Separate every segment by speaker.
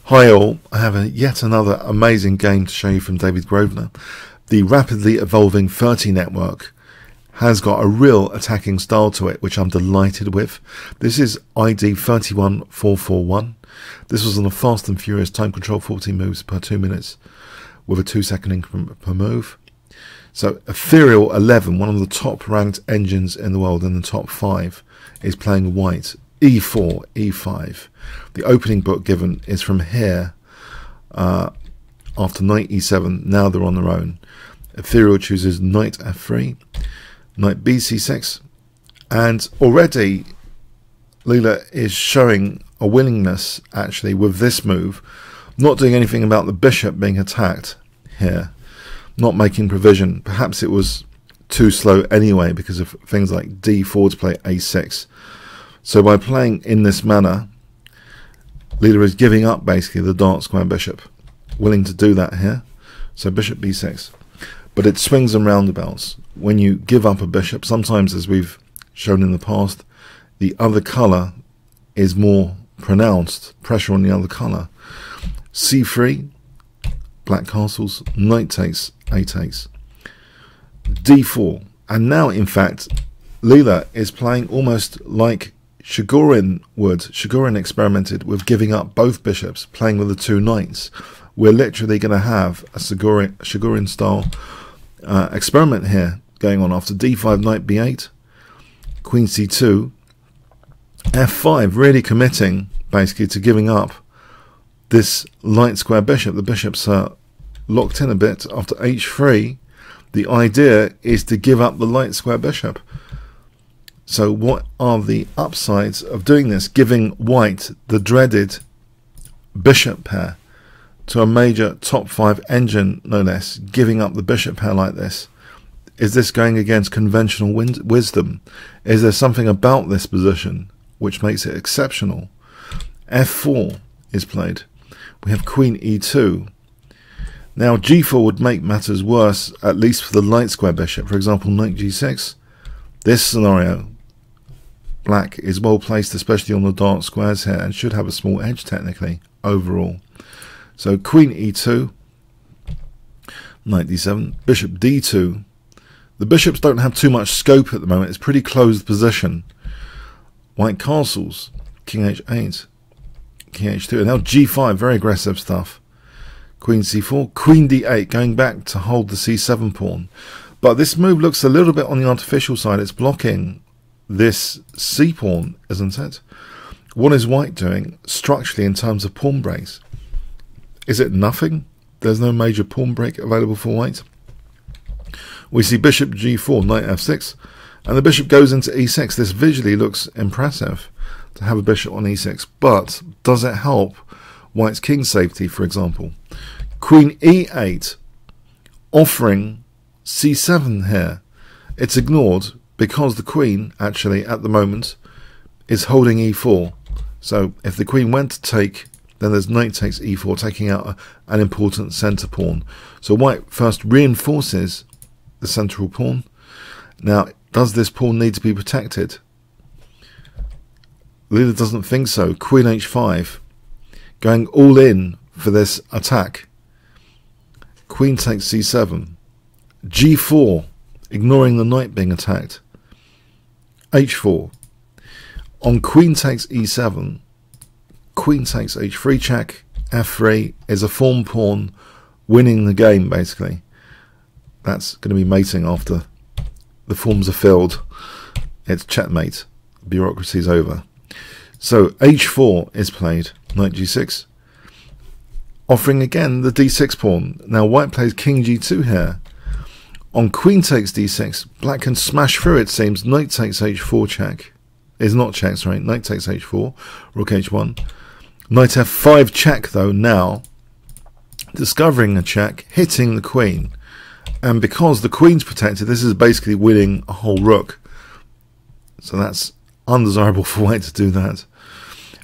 Speaker 1: Hi all, I have yet another amazing game to show you from David Grosvenor. The rapidly evolving 30 network has got a real attacking style to it, which I'm delighted with. This is ID 31441. This was on a fast and furious time control, 40 moves per 2 minutes with a 2-second increment per move. So Ethereal 11, one of the top ranked engines in the world, in the top 5, is playing white. E4, E5. The opening book given is from here after knight E7. Now they're on their own. Ethereal chooses knight F3, knight BC6, and already Leela is showing a willingness actually with this move, not doing anything about the bishop being attacked here, not making provision. Perhaps it was too slow anyway because of things like D4 to play A6. So by playing in this manner, Leela is giving up basically the dark square bishop, willing to do that here. So bishop b6. But it swings and roundabouts. When you give up a bishop, sometimes, as we've shown in the past, the other colour is more pronounced, pressure on the other colour. c3, black castles, knight takes, a takes. d4. And now, in fact, Leela is playing almost like Shigurin would. Shigurin experimented with giving up both bishops, playing with the 2 knights. We're literally going to have a Shigurin style experiment here going on after d5, knight b8, queen c2, f5, really committing basically to giving up this light square bishop. The bishops are locked in a bit. After h3, the idea is to give up the light square bishop. So what are the upsides of doing this, giving white the dreaded bishop pair to a major top 5 engine, no less, giving up the bishop pair like this? Is this going against conventional wisdom? Is there something about this position which makes it exceptional? f4 is played. We have queen e2. Now g4 would make matters worse, at least for the light square bishop. For example, knight g6. This scenario, black is well placed, especially on the dark squares here, and should have a small edge technically overall. So queen e2, knight d7, bishop d2. The bishops don't have too much scope at the moment. It's pretty closed position. White castles, king h8, king h2, and now g5, very aggressive stuff. Queen c4, queen d8, going back to hold the c7 pawn. But this move looks a little bit on the artificial side. It's blocking this c pawn, isn't it? What is white doing structurally in terms of pawn breaks? Is it nothing? There's no major pawn break available for white. We see bishop g4, knight f6, and the bishop goes into e6. This visually looks impressive to have a bishop on e6, but does it help white's king safety, for example? Queen e8, offering c7 here. It's ignored because the queen, actually, at the moment, is holding e4. So if the queen went to take, then there's knight takes e4, taking out an important centre pawn. So white first reinforces the central pawn. Now, does this pawn need to be protected? Leela doesn't think so. Queen h5, going all in for this attack. Queen takes c7. g4, ignoring the knight being attacked. h4. On queen takes e7, queen takes h3 check, f3 is a form pawn winning the game, basically. That's going to be mating after the forms are filled. It's checkmate. Bureaucracy is over. So h4 is played, knight g6, offering again the d6 pawn. Now white plays king g2 here. On queen takes d6, black can smash through, it seems. Knight takes h4 check. Is not check, sorry. Knight takes h4, rook h1. Knight f5 check, though, now. Discovering a check, hitting the queen. And because the queen's protected, this is basically winning a whole rook. So that's undesirable for white to do that.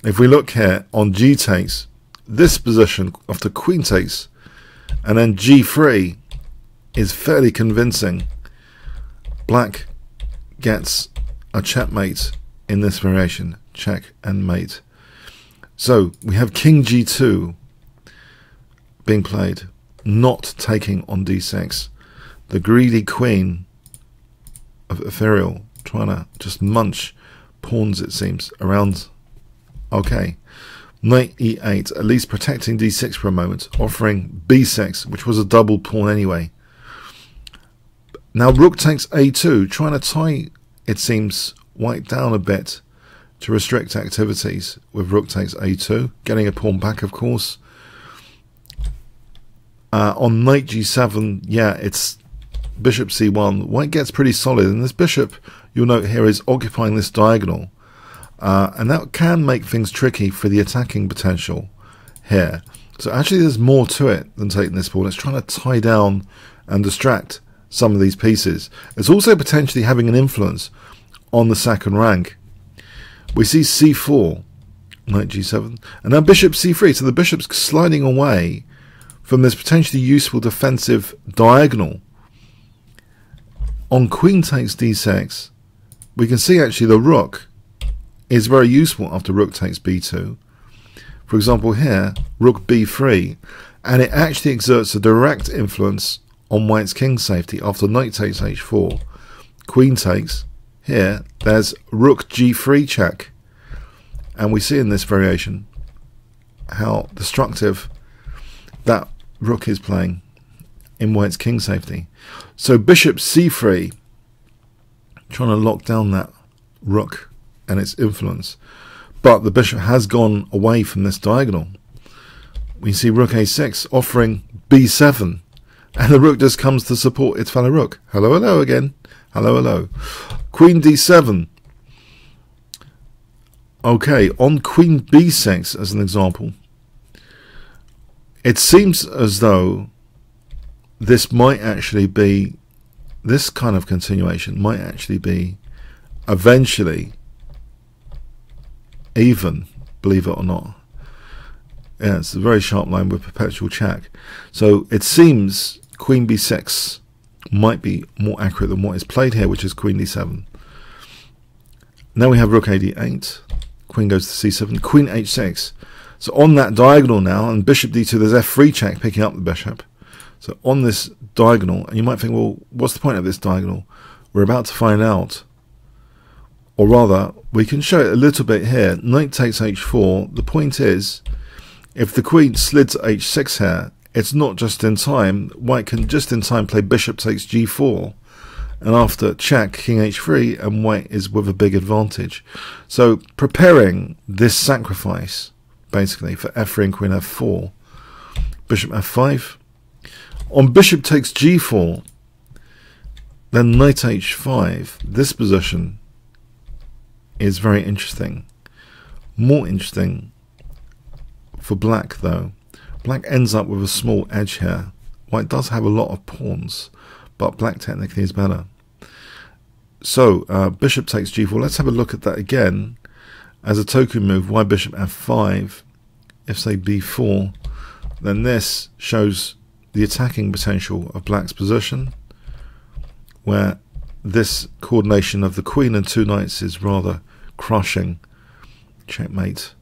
Speaker 1: If we look here on g takes, this position after queen takes, and then g3 is fairly convincing. Black gets a checkmate in this variation, check and mate. So we have king g2 being played, not taking on d6. The greedy queen of Ethereal trying to just munch pawns, it seems, around. Okay, knight e8, at least protecting d6 for a moment, offering b6, which was a double pawn anyway. Now rook takes a2, trying to tie, it seems, white down a bit to restrict activities with rook takes a2, getting a pawn back, of course. On knight g7, yeah, it's bishop c1. White gets pretty solid, and this bishop, you'll note here, is occupying this diagonal. And that can make things tricky for the attacking potential here. So actually there's more to it than taking this pawn. It's trying to tie down and distract some of these pieces. It's also potentially having an influence on the second rank. We see c4, knight g7, and now bishop c3. So the bishop's sliding away from this potentially useful defensive diagonal. On queen takes d6, we can see actually the rook is very useful after rook takes b2. For example here, rook b3, and it actually exerts a direct influence on white's king safety after knight takes h4. Queen takes, here, there's rook g3 check. And we see in this variation how destructive that rook is playing in white's king safety. So bishop c3, trying to lock down that rook and its influence. But the bishop has gone away from this diagonal. We see rook a6 offering b7. And the rook just comes to support its fellow rook. Hello, hello again. Hello, hello. Queen d7. Okay, on queen b6 as an example, it seems as though this might actually be, this kind of continuation might actually be eventually even, believe it or not. Yeah, it's a very sharp line with perpetual check. So it seems queen b6 might be more accurate than what is played here, which is queen d7. Now we have rook a d8. Queen goes to c7. Queen h6. So on that diagonal now, and bishop d2, there's f3 check picking up the bishop. So on this diagonal, and you might think, well, what's the point of this diagonal? We're about to find out. Or rather, we can show it a little bit here. Knight takes h4. The point is, if the queen slid to h6 here, it's not just in time. White can just in time play bishop takes g4. And after check, king h3, and white is with a big advantage. So preparing this sacrifice, basically, for f3 and queen f4. Bishop f5. On bishop takes g4, then knight h5. This position is very interesting. More interesting for black, though. Black ends up with a small edge here. White does have a lot of pawns, but black technically is better. So bishop takes g4. Let's have a look at that again as a token move. Why bishop f5? If say b4, then this shows the attacking potential of black's position, where this coordination of the queen and two knights is rather crushing. Checkmate.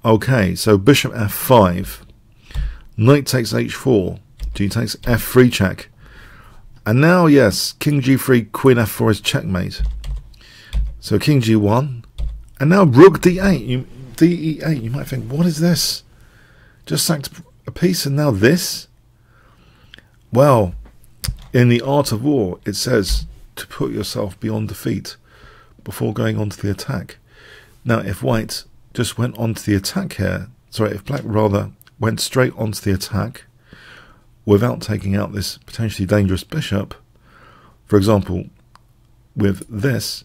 Speaker 1: Okay, so bishop f5, knight takes h4, g takes f3 check, and now yes, king g3, queen f4 is checkmate. So king g1, and now rook d8. d8. You might think, what is this? Just sacked a piece, and now this? Well, in the art of war, it says to put yourself beyond defeat before going on to the attack. Now, if white just went on to the attack here, sorry, if black rather went straight onto the attack without taking out this potentially dangerous bishop, for example, with this,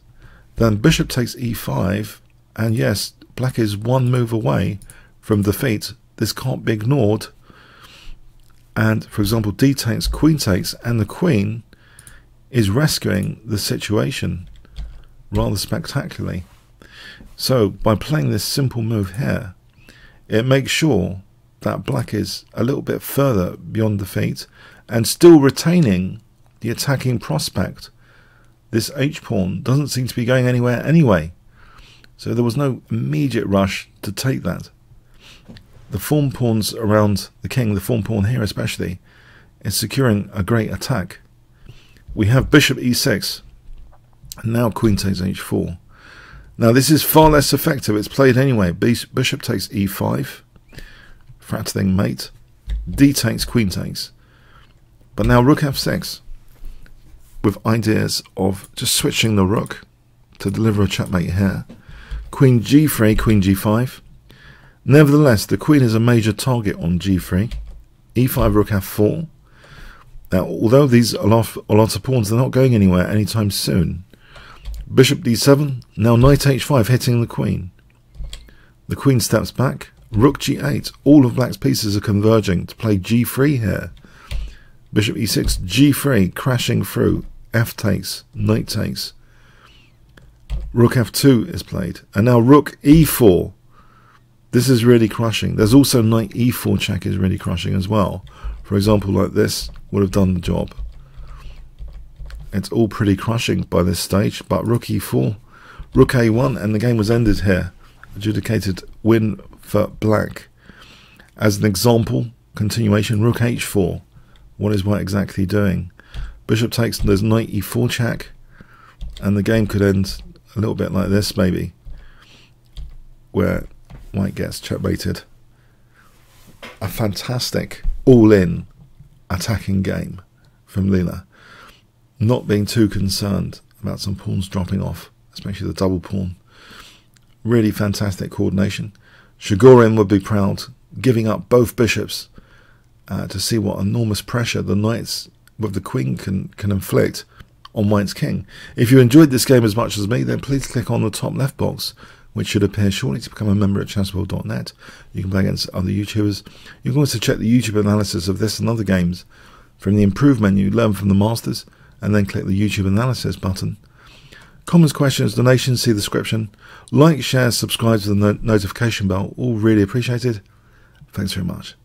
Speaker 1: then bishop takes e5, and yes, black is one move away from defeat. This can't be ignored. And for example, d takes, queen takes, and the queen is rescuing the situation rather spectacularly. So by playing this simple move here, it makes sure that black is a little bit further beyond defeat and still retaining the attacking prospect. This h-pawn doesn't seem to be going anywhere anyway, so there was no immediate rush to take that. the pawn pawns around the king, the pawn pawn here especially, is securing a great attack. We have bishop e6, and now queen takes h4. Now this is far less effective. It's played anyway. Bishop takes e5, fracturing mate, d takes, queen takes. But now rook f6, with ideas of just switching the rook to deliver a checkmate here. Queen g3, queen g5. Nevertheless, the queen is a major target on g3. e5, rook f4. Now, although these are lots of pawns, they're not going anywhere anytime soon. Bishop d7, now knight h5, hitting the queen. The queen steps back. Rook g8, all of black's pieces are converging to play g3 here. Bishop e6, g3, crashing through. F takes, knight takes. Rook f2 is played. And now rook e4. This is really crushing. There's also knight e4 check is really crushing as well. For example, like this would have done the job. It's all pretty crushing by this stage. But rook e4, rook a1, and the game was ended here. Adjudicated win for black. As an example, continuation, rook h4. What is white exactly doing? Bishop takes, there's knight e4 check, and the game could end a little bit like this maybe, where white gets checkmated. A fantastic all-in attacking game from Leela, not being too concerned about some pawns dropping off, especially the double pawn. Really fantastic coordination. Shigorin would be proud, giving up both bishops to see what enormous pressure the knights with the queen can inflict on white's king. If you enjoyed this game as much as me, then please click on the top left box, which should appear shortly, to become a member at chessworld.net. You can play against other YouTubers. You can also check the YouTube analysis of this and other games from the Improve menu, learn from the masters, and then click the YouTube analysis button. Comments, questions, donations, see the description. Like, share, subscribe to the notification bell, all really appreciated. Thanks very much.